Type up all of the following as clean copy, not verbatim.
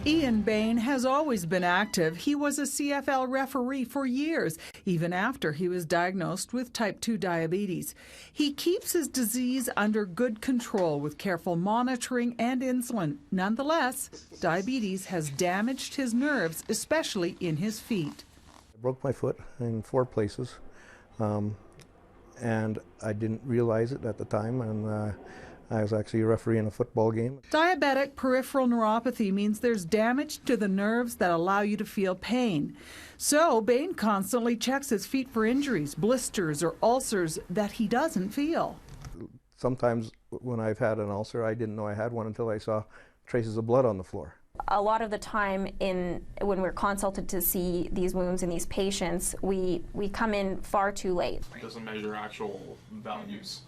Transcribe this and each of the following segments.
Ian Bain has always been active. He was a CFL referee for years, even after he was diagnosed with type 2 diabetes. He keeps his disease under good control with careful monitoring and insulin. Nonetheless, diabetes has damaged his nerves, especially in his feet. I broke my foot in 4 places, and I didn't realize it at the time, and I was actually a referee in a football game. Diabetic peripheral neuropathy means there's damage to the nerves that allow you to feel pain. So Bain constantly checks his feet for injuries, blisters, or ulcers that he doesn't feel. Sometimes when I've had an ulcer, I didn't know I had one until I saw traces of blood on the floor. A lot of the time when we're consulted to see these wounds in these patients, we come in far too late. It doesn't measure actual values.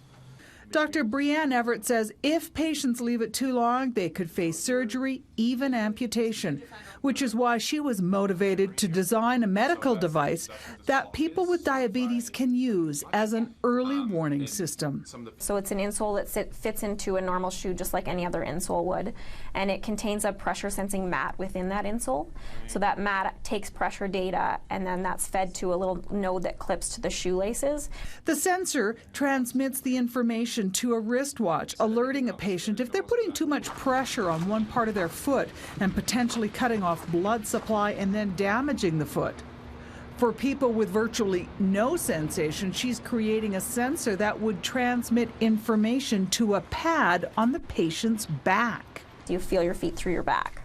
Dr. Brianne Everett says if patients leave it too long, they could face surgery, even amputation, which is why she was motivated to design a medical device that people with diabetes can use as an early warning system. So it's an insole that fits into a normal shoe just like any other insole would, and it contains a pressure sensing mat within that insole. So that mat takes pressure data, and then that's fed to a little node that clips to the shoelaces. The sensor transmits the information to a wristwatch, alerting a patient if they're putting too much pressure on one part of their foot and potentially cutting off blood supply and then damaging the foot. For people with virtually no sensation, she's creating a sensor that would transmit information to a pad on the patient's back. You feel your feet through your back.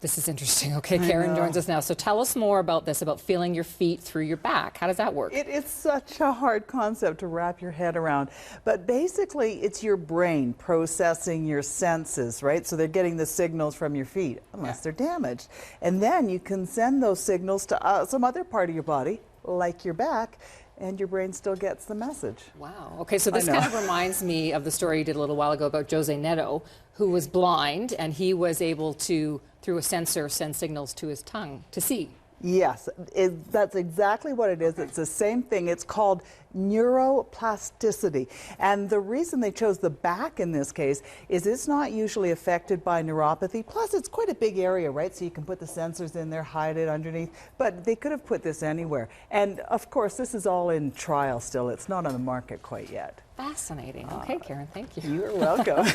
This is interesting. Okay, Karen joins us now. So tell us more about this, about feeling your feet through your back. How does that work? It's such a hard concept to wrap your head around. But basically, it's your brain processing your senses, right? So they're getting the signals from your feet, unless they're damaged. And then you can send those signals to some other part of your body, like your back, and your brain still gets the message. Wow. Okay, so this kind of reminds me of the story you did a little while ago about Jose Neto, who was blind, and he was able to, through a sensor, send signals to his tongue to see. Yes, that's exactly what it is. It's the same thing. It's called neuroplasticity. And the reason they chose the back in this case is it's not usually affected by neuropathy. Plus, it's quite a big area, right? So you can put the sensors in there, hide it underneath. But they could have put this anywhere. And of course, this is all in trial still. It's not on the market quite yet. Fascinating. Okay, Karen, thank you. You're welcome.